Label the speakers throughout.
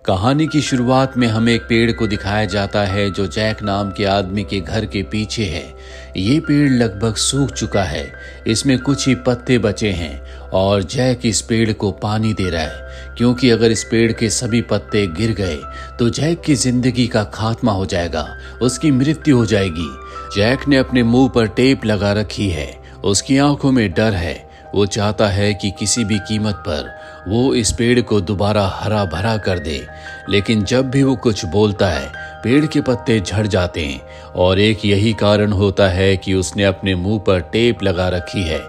Speaker 1: कहानी की शुरुआत में हमें एक पेड़ को दिखाया जाता है जो जैक नाम के आदमी के घर के पीछे है। ये पेड़ लगभग सूख चुका है, इसमें कुछ ही पत्ते बचे हैं और जैक इस पेड़ को पानी दे रहा है क्योंकि अगर इस पेड़ के सभी पत्ते गिर गए तो जैक की जिंदगी का खात्मा हो जाएगा, उसकी मृत्यु हो जाएगी। जैक ने अपने मुंह पर टेप लगा रखी है, उसकी आंखों में डर है। वो चाहता है कि किसी भी कीमत पर वो इस पेड़ को दोबारा हरा भरा कर दे, लेकिन जब भी वो कुछ बोलता है पेड़ के पत्ते झड़ जाते हैं और एक यही कारण होता है कि उसने अपने मुंह पर टेप लगा रखी है।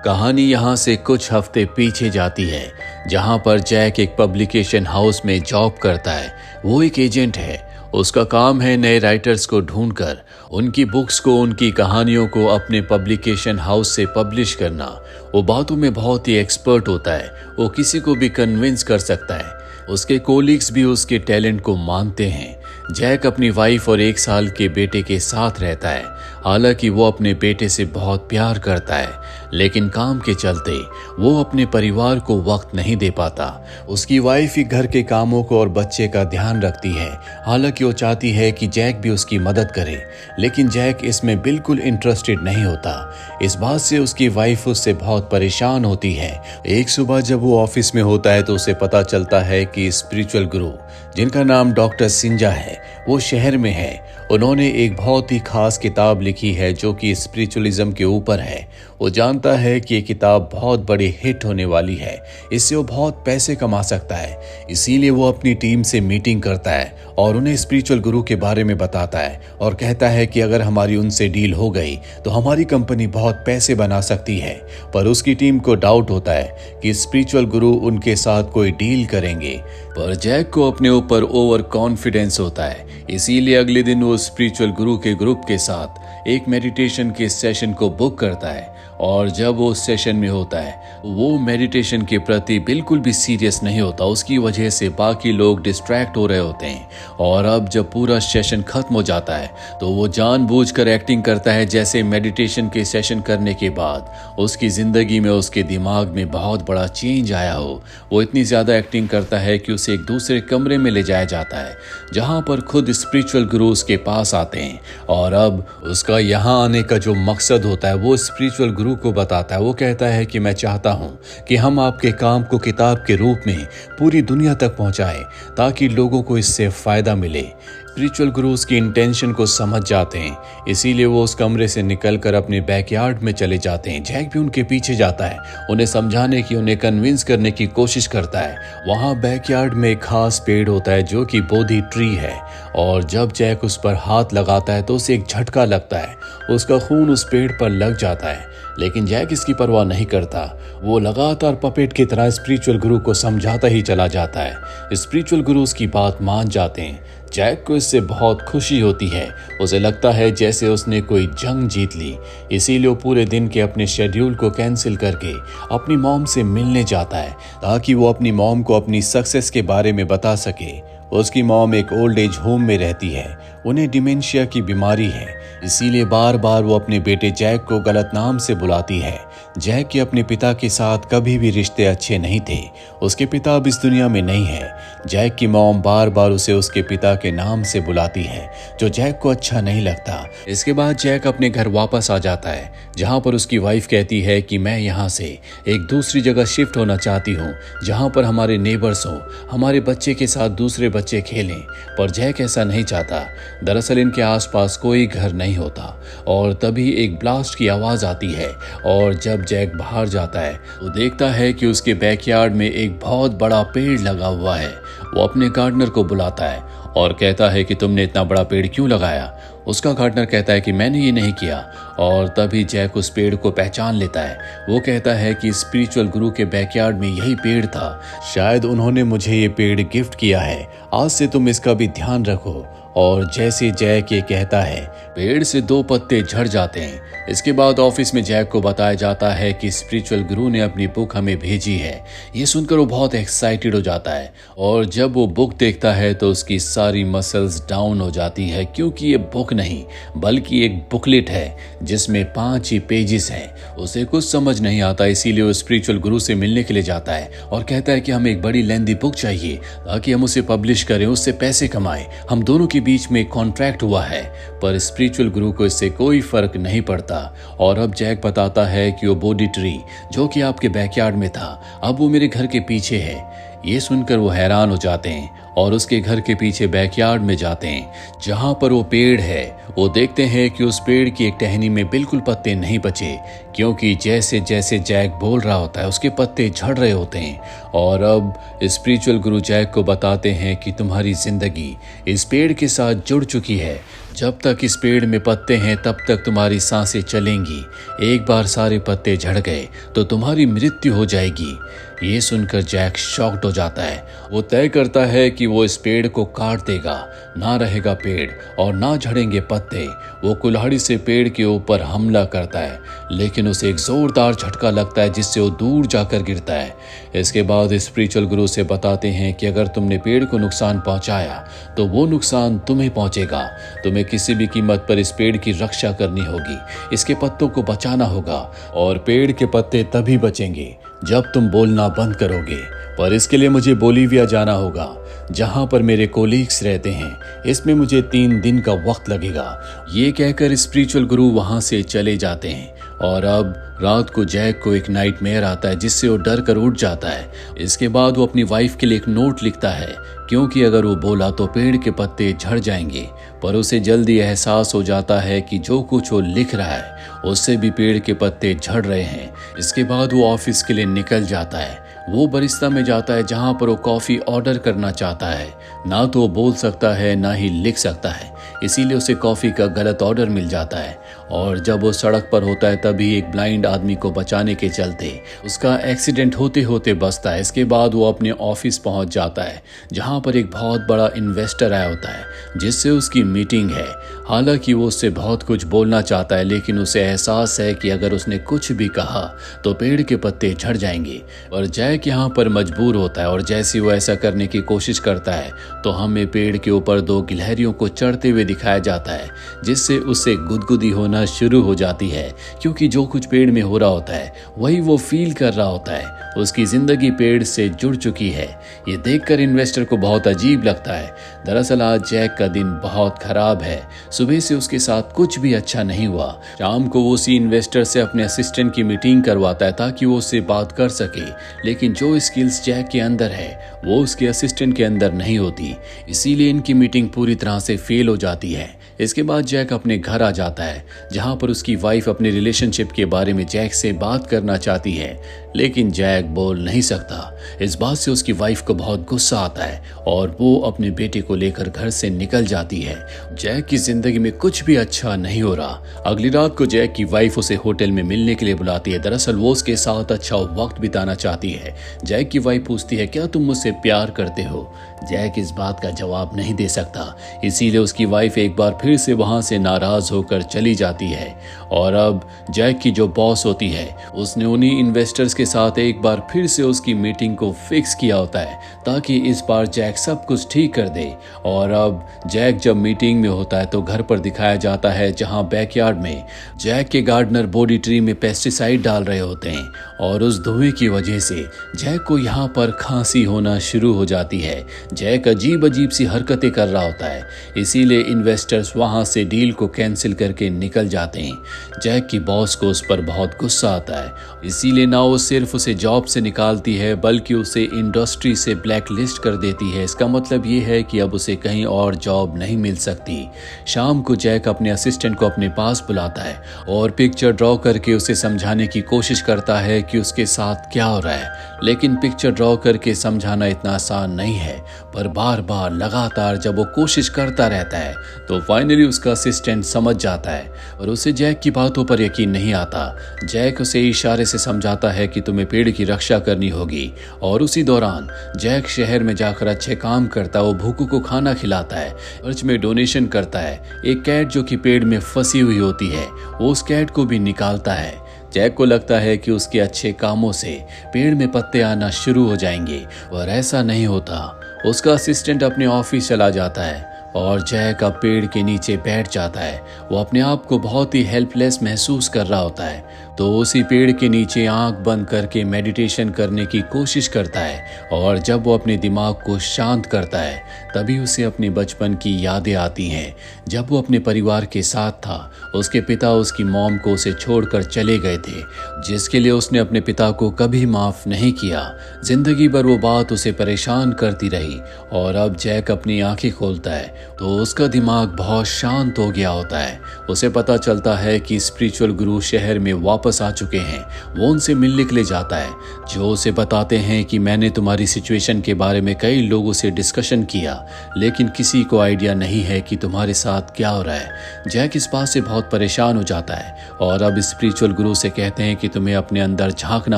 Speaker 1: कहानी यहाँ से कुछ हफ्ते पीछे जाती है जहाँ पर जैक एक पब्लिकेशन हाउस में जॉब करता है। वो एक एजेंट है, उसका काम है नए राइटर्स को ढूंढकर उनकी बुक्स को, उनकी कहानियों को अपने पब्लिकेशन हाउस से पब्लिश करना। वो बातों में बहुत ही एक्सपर्ट होता है, वो किसी को भी कन्विंस कर सकता है। उसके कोलीग्स भी उसके टैलेंट को मानते हैं। जैक अपनी वाइफ और 1 साल के बेटे के साथ रहता है। हालांकि वो अपने बेटे से बहुत प्यार करता है, लेकिन काम के चलते वो अपने परिवार को वक्त नहीं दे पाता। उसकी वाइफ ही घर के कामों को और बच्चे का ध्यान रखती है। हालांकि वो चाहती है कि जैक भी उसकी मदद करे, लेकिन जैक इसमें बिल्कुल इंटरेस्टेड नहीं होता। इस बात से उसकी वाइफ उससे बहुत परेशान होती है। एक सुबह जब वो ऑफिस में होता है तो उसे पता चलता है कि स्पिरिचुअल गुरु, जिनका नाम डॉक्टर सिंजा है, वो शहर में है। उन्होंने एक बहुत ही खास किताब लिखी है जो कि स्पिरिचुअलिज्म के ऊपर है। वो जानता है कि ये किताब बहुत बड़ी हिट होने वाली है, इससे वो बहुत पैसे कमा सकता है। इसीलिए वो अपनी टीम से मीटिंग करता है और उन्हें स्पिरिचुअल गुरु के बारे में बताता है और कहता है कि अगर हमारी उनसे डील हो गई तो हमारी कंपनी बहुत पैसे बना सकती है। पर उसकी टीम को डाउट होता है कि स्पिरिचुअल गुरु उनके साथ कोई डील करेंगे, पर जैक को अपने ऊपर ओवर कॉन्फिडेंस होता है। इसीलिए अगले दिन वो स्पिरिचुअल गुरु के ग्रुप के साथ एक मेडिटेशन के सेशन को बुक करता है और जब वो सेशन में होता है वो मेडिटेशन के प्रति बिल्कुल भी सीरियस नहीं होता। उसकी वजह से बाकी लोग डिस्ट्रैक्ट हो रहे होते हैं और अब जब पूरा सेशन खत्म हो जाता है तो वो जानबूझकर एक्टिंग करता है जैसे मेडिटेशन के सेशन करने के बाद उसकी जिंदगी में, उसके दिमाग में बहुत बड़ा चेंज आया हो। वो इतनी ज्यादा एक्टिंग करता है कि उसे एक दूसरे कमरे में ले जाया जाता है जहां पर खुद स्पिरिचुअल गुरु उसके पास आते हैं और अब उसका यहाँ आने का जो मकसद होता है वो स्पिरिचुअल गुरु को बताता है। वो कहता है कि मैं चाहता हूं कि हम आपके काम को किताब के रूप में पूरी दुनिया तक पहुंचाएं ताकि लोगों को इससे फायदा मिले। स्पिरिचुअल गुरु उसकी इंटेंशन को समझ जाते हैं, इसीलिए वो उस कमरे से निकलकर अपने बैकयार्ड में चले जाते हैं। जैक भी उनके पीछे जाता है, उन्हें समझाने की, उन्हें कन्विंस करने की कोशिश करता है। वहां बैकयार्ड में एक खास पेड़ होता है जो कि बोधि ट्री है और जब जैक उस पर हाथ लगाता है तो उसे एक झटका लगता है, उसका खून उस पेड़ पर लग जाता है। लेकिन जैक इसकी परवाह नहीं करता, वो लगातार पपेट की तरह स्पिरिचुअल गुरु को समझाता ही चला जाता है। स्पिरिचुअल गुरु उसकी बात मान जाते हैं। जैक को इससे बहुत खुशी होती है, उसे लगता है जैसे उसने कोई जंग जीत ली। इसीलिए वो पूरे दिन के अपने शेड्यूल को कैंसिल करके अपनी मॉम से मिलने जाता है ताकि वो अपनी मॉम को अपनी सक्सेस के बारे में बता सके। उसकी मॉम एक ओल्ड एज होम में रहती है, उन्हें डिमेंशिया की बीमारी है, इसीलिए बार बार वो अपने बेटे जैक को गलत नाम से बुलाती है। जैक के अपने पिता के साथ कभी भी रिश्ते अच्छे नहीं थे, उसके पिता अब इस दुनिया में नहीं है। जैक की मॉम बार बार उसे उसके पिता के नाम से बुलाती है जो जैक को अच्छा नहीं लगता। इसके बाद जैक अपने घर वापस आ जाता है जहाँ पर उसकी वाइफ कहती है कि मैं यहाँ से एक दूसरी जगह शिफ्ट होना चाहती हूँ जहाँ पर हमारे नेबर्स हो, हमारे बच्चे के साथ दूसरे बच्चे खेलें। पर जैक ऐसा नहीं चाहता। दरअसल इनके आसपास कोई घर नहीं होता और तभी एक ब्लास्ट की आवाज आती है और जब जैक बाहर जाता है तो देखता है कि उसके बैकयार्ड में एक बहुत बड़ा पेड़ लगा हुआ है। वो अपने गार्डनर को बुलाता है और कहता है कि तुमने इतना बड़ा पेड़ क्यों लगाया। उसका गार्डनर कहता है कि मैंने ये नहीं किया और तभी जैक उस पेड़ को पहचान लेता है। वो कहता है कि स्पिरिचुअल गुरु के बैकयार्ड में यही पेड़ था, शायद उन्होंने मुझे ये पेड़ गिफ्ट किया है, आज से तुम इसका भी ध्यान रखो। और जैसे जैक ये कहता है पेड़ से 2 पत्ते झड़ जाते हैं। इसके बाद ऑफिस में जैक को बताया जाता है कि स्पिरिचुअल गुरु ने अपनी बुक हमें भेजी है। ये सुनकर वो बहुत एक्साइटेड हो जाता है और जब वो बुक देखता है तो उसकी सारी मसल्स डाउन हो जाती है, क्योंकि ये बुक नहीं बल्कि एक बुकलेट है जिसमें 5 ही पेजेस हैं। उसे कुछ समझ नहीं आता, इसीलिए वो स्पिरिचुअल गुरु से मिलने के लिए जाता है और कहता है कि हमें एक बड़ी लेंथी बुक चाहिए ताकि हम उसे पब्लिश करें, उससे पैसे कमाएं। हम दोनों के बीच में कॉन्ट्रैक्ट हुआ है। पर स्पिरिचुअल गुरु को इससे कोई फर्क नहीं पड़ता और अब जैक बताता है कि वो बोडी ट्री जो कि आपके बैकयार्ड में था, अब वो मेरे घर के पीछे है। ये सुनकर वो हैरान हो जाते हैं और उसके घर के पीछे बैकयार्ड में जाते हैं जहां पर वो पेड़ है। वो देखते हैं कि उस पेड़ की एक टहनी में बिल्कुल पत्ते नहीं बचे, क्योंकि जैसे जैसे जैक बोल रहा होता है उसके पत्ते झड़ रहे होते हैं। और अब स्पिरिचुअल गुरु जैक को बताते हैं कि तुम्हारी जिंदगी इस पेड़ के साथ जुड़ चुकी है। जब तक इस पेड़ में पत्ते हैं तब तक तुम्हारी सांसें चलेंगी। एक बार सारे पत्ते झड़ गए तो तुम्हारी मृत्यु हो जाएगी। ये सुनकर जैक शॉक्ड हो जाता है। वो तय करता है कि वो इस पेड़ को काट देगा, ना रहेगा पेड़ और ना झड़ेंगे पत्ते। वो कुल्हाड़ी से पेड़ के ऊपर हमला करता है, लेकिन उसे एक जोरदार झटका लगता है जिससे वो दूर जाकर गिरता है। इसके बाद स्पिरिचुअल गुरु से बताते हैं कि अगर तुमने पेड़ को नुकसान पहुंचाया तो वो नुकसान तुम्हें पहुंचेगा। तुम्हें किसी भी कीमत पर इस पेड़ की रक्षा करनी होगी, इसके पत्तों को बचाना होगा और पेड़ के पत्ते तभी बचेंगे जब तुम बोलना बंद करोगे। पर इसके लिए मुझे बोलीविया जाना होगा जहां पर मेरे कोलीग्स रहते हैं। इसमें मुझे 3 दिन का वक्त लगेगा। ये कहकर स्पिरिचुअल गुरु वहां से चले जाते हैं और अब रात को जैक को एक नाइटमेयर आता है जिससे वो डर कर उठ जाता है। इसके बाद वो अपनी वाइफ के लिए एक नोट लिखता है, क्योंकि अगर वो बोला तो पेड़ के पत्ते झड़ जाएंगे। पर उसे जल्दी एहसास हो जाता है कि जो कुछ वो लिख रहा है उससे भी पेड़ के पत्ते झड़ रहे हैं। इसके बाद वो ऑफिस के लिए निकल जाता है। वो बरिस्ता में जाता है जहां पर वो कॉफी ऑर्डर करना चाहता है। ना तो वो बोल सकता है ना ही लिख सकता है, इसीलिए उसे कॉफी का गलत ऑर्डर मिल जाता है। और जब वो सड़क पर होता है तभी एक ब्लाइंड आदमी को बचाने के चलते उसका एक्सीडेंट होते होते बचता है। इसके बाद वो अपने ऑफिस पहुंच जाता है जहां पर एक बहुत बड़ा इन्वेस्टर आया होता है जिससे उसकी मीटिंग है। हालांकि वो उससे बहुत कुछ बोलना चाहता है, लेकिन उसे एहसास है कि अगर उसने कुछ भी कहा तो पेड़ के पत्ते झड़ जाएंगे। और जैक यहाँ पर मजबूर होता है और जैसे वो ऐसा करने की कोशिश करता है तो हमें पेड़ के ऊपर 2 गिलहरियों को चढ़ते हुए दिखाया जाता है, जिससे उसे गुदगुदी होना शुरू हो जाती है, क्योंकि जो कुछ पेड़ में हो रहा होता है वही वो फील कर रहा होता है। उसकी जिंदगी पेड़ से जुड़ चुकी है। ये देखकर इन्वेस्टर को बहुत अजीब लगता है। दरअसल आज जैक का दिन बहुत खराब है। सुबह से उसके साथ कुछ भी अच्छा नहीं हुआ। शाम को वो उसी इन्वेस्टर से अपने असिस्टेंट की मीटिंग करवाता है ताकि वो उससे बात कर सके, लेकिन जो स्किल्स जैक के अंदर है वो उसके असिस्टेंट के अंदर नहीं होती, इसीलिए इनकी मीटिंग पूरी तरह से फेल हो जाती है। इसके बाद जैक अपने घर आ जाता है जहां पर उसकी वाइफ अपने रिलेशनशिप के बारे में जैक से बात करना चाहती है, लेकिन जैक बोल नहीं सकता। इस बात से उसकी वाइफ को बहुत गुस्सा आता है और वो अपने बेटे को लेकर घर से निकल जाती है। जैक की जिंदगी में कुछ भी अच्छा नहीं हो रहा। अगली रात को जैक की वाइफ उसे होटल में मिलने के लिए बुलाती है। दरअसल वो उसके साथ अच्छा वक्त बिताना चाहती है। जैक की वाइफ पूछती है, क्या तुम मुझसे प्यार करते हो? जैक इस बात का जवाब नहीं दे सकता, इसीलिए उसकी वाइफ एक बार फिर से वहां से नाराज होकर चली जाती है। और अब जैक की जो बॉस होती है उसने उन्हीं इन्वेस्टर्स के साथ एक बार फिर से उसकी मीटिंग को फिक्स किया होता है ताकि इस बार जैक सब कुछ ठीक कर दे। और अब जैक जब मीटिंग में होता है तो घर पर दिखाया जाता है जहां बैकयार्ड में जैक के गार्डनर बॉडी ट्री में पेस्टिसाइड डाल रहे होते हैं और उस धुएं की वजह से जैक को यहाँ पर खांसी होना शुरू हो जाती है। जैक अजीब अजीब सी हरकतें कर रहा होता है, इसीलिए इन्वेस्टर्स वहां से डील को कैंसिल करके निकल जाते हैं। जैक की बॉस को उस पर बहुत गुस्सा आता है, इसीलिए ना वो सिर्फ उसे जॉब से निकालती है बल्कि उसे इंडस्ट्री से ब्लैक लिस्ट कर देती है। इसका मतलब ये है कि अब उसे कहीं और जॉब नहीं मिल सकती। शाम को जैक अपने असिस्टेंट को अपने पास बुलाता है और पिक्चर ड्रॉ करके उसे समझाने की कोशिश करता है कि उसके साथ क्या हो रहा है, लेकिन पिक्चर ड्रॉ करके समझाना इतना आसान नहीं है। पर बार बार लगातार जब वो कोशिश करता रहता है तो फाइनल फाइनली उसका असिस्टेंट समझ जाता है और उसे जैक की बातों पर यकीन नहीं आता। जैक उसे इशारे से समझाता है कि तुम्हें पेड़ की रक्षा करनी होगी और उसी दौरान जैक शहर में जाकर अच्छे काम करता है। वो भूखों को खाना खिलाता है, चर्च में डोनेशन करता है। एक कैट जो कि पेड़ में फंसी हुई होती है वो उस कैट को भी निकालता है। जैक को लगता है कि उसके अच्छे कामों से पेड़ में पत्ते आना शुरू हो जाएंगे, और ऐसा नहीं होता। उसका असिस्टेंट अपने ऑफिस चला जाता है और जैक अब पेड़ के नीचे बैठ जाता है। वो अपने आप को बहुत ही हेल्पलेस महसूस कर रहा होता है, तो उसी पेड़ के नीचे आंख बंद करके मेडिटेशन करने की कोशिश करता है। और जब वो अपने दिमाग को शांत करता है तभी उसे अपने बचपन की यादें आती हैं, जब वो अपने परिवार के साथ था। उसके पिता उसकी मॉम को उसे छोड़कर चले गए थे, जिसके लिए उसने अपने पिता को कभी माफ नहीं किया। जिंदगी भर वो बात उसे परेशान करती रही। और अब जैक अपनी आंखें खोलता है तो उसका दिमाग बहुत शांत हो गया होता है। उसे पता चलता है कि स्पिरिचुअल गुरु शहर में वापस आ चुके हैं। वो उनसे मिलने के लिए जाता है, जो उसे बताते हैं कि मैंने तुम्हारी सिचुएशन के बारे में कई लोगों से डिस्कशन किया, लेकिन किसी को आइडिया नहीं है कि तुम्हारे साथ क्या हो रहा है। जैक इस बात से बहुत परेशान हो जाता है और अब स्पिरिचुअल गुरु से कहते हैं कि तुम्हें अपने अंदर झांकना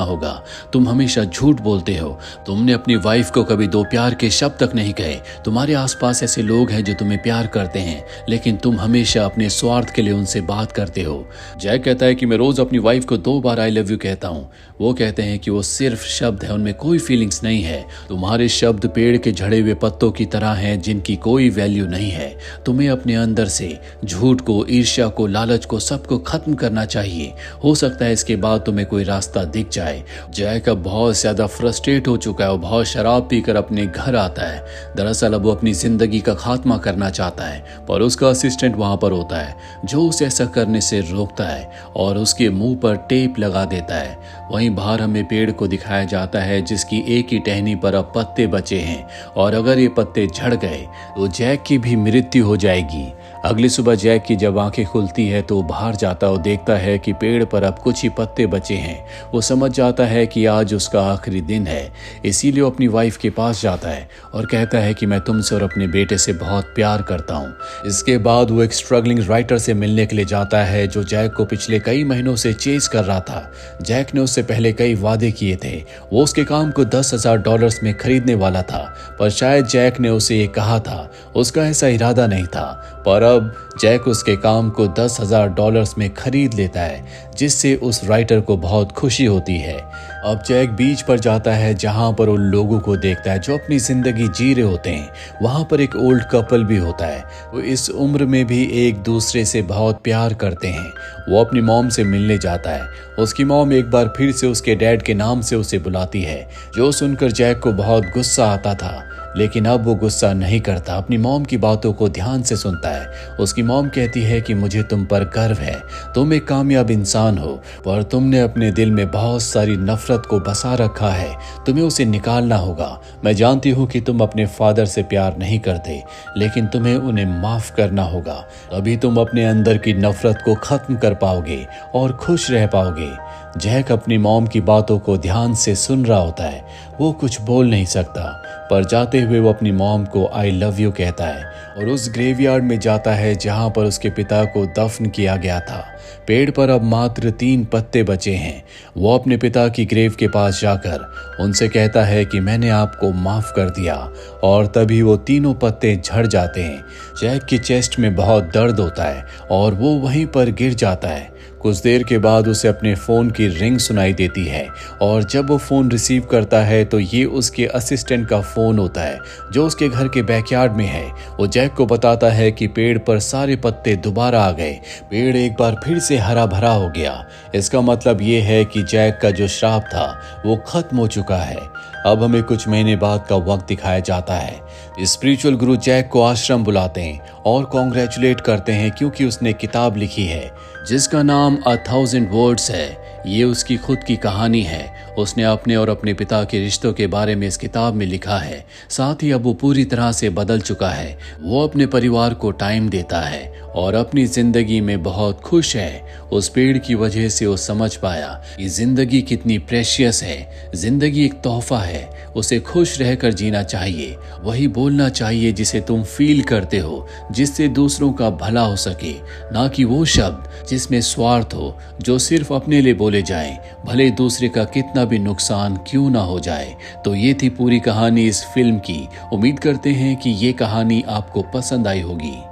Speaker 1: होगा। तुम हमेशा झूठ बोलते हो। तुमने अपनी वाइफ को कभी दो प्यार के शब्द तक नहीं कहे। तुम्हारे आसपास ऐसे लोग हैं जो तुम्हें प्यार करते हैं, लेकिन तुम हमेशा अपने स्वार्थ के लिए उनसे बात करते हो। जैक कहता है कि मैं रोज अपनी वाइफ को 2 बार आई लव यू कहता हूँ। वो कहते हैं कि वो सिर्फ शब्द है, उनमें कोई फीलिंग्स नहीं है। तुम्हारे शब्द पेड़ के झड़े हुए पत्तों की तरह हैं, जिनकी कोई वैल्यू नहीं है। तुम्हें अपने अंदर से झूठ को, ईर्ष्या को, लालच को, सबको खत्म करना चाहिए। हो सकता है इसके बाद तुम्हें कोई रास्ता दिख जाए। जैक अब बहुत ज्यादा फ्रस्ट्रेट हो चुका है। वो बहुत शराब पीकर अपने घर आता है। दरअसल अब वो अपनी जिंदगी का खात्मा करना चाहता है, पर उसका असिस्टेंट वहां पर होता है जो उसे ऐसा करने से रोकता है और उसके मुंह पर टेप लगा देता है। वहीं बाहर हमें पेड़ को दिखाया जाता है जिसकी एक ही टहनी पर अब पत्ते बचे हैं, और अगर ये पत्ते झड़ गए तो जैक की भी मृत्यु हो जाएगी। अगली सुबह जैक की जब आंखें खुलती है तो बाहर जाता और देखता है कि पेड़ पर अब कुछ ही पत्ते बचे हैं। वो समझ जाता है कि आज उसका आखिरी दिन है, इसीलिए वो अपनी वाइफ के पास जाता है और कहता है कि मैं तुमसे और अपने बेटे से बहुत प्यार करता हूँ। इसके बाद वो एक स्ट्रगलिंग राइटर से मिलने के लिए जाता है जो जैक को पिछले कई महीनों से चेज कर रहा था। जैक ने उससे पहले कई वादे किए थे। वो उसके काम को $10,000 में खरीदने वाला था, पर शायद जैक ने उसे ये कहा था। उसका ऐसा इरादा नहीं था, पर अब जैक उसके काम को $10,000 में खरीद लेता है, जिससे उस राइटर को बहुत खुशी होती है। अब जैक बीच पर जाता है जहां पर उन लोगों को देखता है जो अपनी जिंदगी जी रहे होते हैं। वहां पर एक ओल्ड कपल भी होता है। वो इस उम्र में भी एक दूसरे से बहुत प्यार करते हैं। वो अपनी मॉम से मिलने जाता है। उसकी मॉम एक बार फिर से उसके डैड के नाम से उसे बुलाती है, जो सुनकर जैक को बहुत गुस्सा आता था, लेकिन अब वो गुस्सा नहीं करता। अपनी मॉम की बातों को ध्यान से सुनता है। उसकी मॉम कहती है कि मुझे तुम पर गर्व है। तुम एक कामयाब इंसान हो, पर तुमने अपने दिल में बहुत सारी नफरत को बसा रखा है। तुम्हें उसे निकालना होगा। मैं जानती हूँ कि तुम अपने फादर से प्यार नहीं करते, लेकिन तुम्हें उन्हें माफ करना होगा। तभी तुम अपने अंदर की नफरत को खत्म कर पाओगे और खुश रह पाओगे। जैक अपनी मॉम की बातों को ध्यान से सुन रहा होता है। वो कुछ बोल नहीं सकता, पर जाते हुए वो अपनी मॉम को आई लव यू कहता है और उस ग्रेवयार्ड में जाता है जहां पर उसके पिता को दफन किया गया था। पेड़ पर अब मात्र 3 पत्ते बचे हैं। वो अपने पिता की ग्रेव के पास जाकर उनसे कहता है कि मैंने आपको माफ कर दिया, और तभी वो तीनों पत्ते झड़ जाते हैं। जैक की चेस्ट में बहुत दर्द होता है और वो वहीं पर गिर जाता है। कुछ देर के बाद उसे अपने फ़ोन की रिंग सुनाई देती है, और जब वो फ़ोन रिसीव करता है तो ये उसके असिस्टेंट का फ़ोन होता है जो उसके घर के बैकयार्ड में है। वो जैक को बताता है कि पेड़ पर सारे पत्ते दोबारा आ गए। पेड़ एक बार फिर से हरा भरा हो गया। इसका मतलब ये है कि जैक का जो श्राप था वो खत्म हो चुका है। अब हमें कुछ महीने बाद का वक्त दिखाया जाता है। स्पिरिचुअल गुरु जैक को आश्रम बुलाते हैं और कॉन्ग्रेचुलेट करते हैं क्योंकि उसने किताब लिखी है जिसका नाम 1000 वर्ड्स है। ये उसकी खुद की कहानी है। उसने अपने और अपने पिता के रिश्तों के बारे में इस किताब में लिखा है। साथ ही अब वो पूरी तरह से बदल चुका है। वो अपने परिवार को टाइम देता है और अपनी जिंदगी में बहुत खुश है। उस पेड़ की वजह से वो समझ पाया कि जिंदगी कितनी प्रेशियस है, जिंदगी एक तोहफा है, उसे खुश रहकर जीना चाहिए। वही बोलना चाहिए जिसे तुम फील करते हो, जिससे दूसरों का भला हो सके, ना कि वो शब्द जिसमें स्वार्थ हो, जो सिर्फ अपने लिए बोले जाएं, भले दूसरे का कितना भी नुकसान क्यों ना हो जाए। तो ये थी पूरी कहानी इस फिल्म की। उम्मीद करते हैं कि ये कहानी आपको पसंद आई होगी।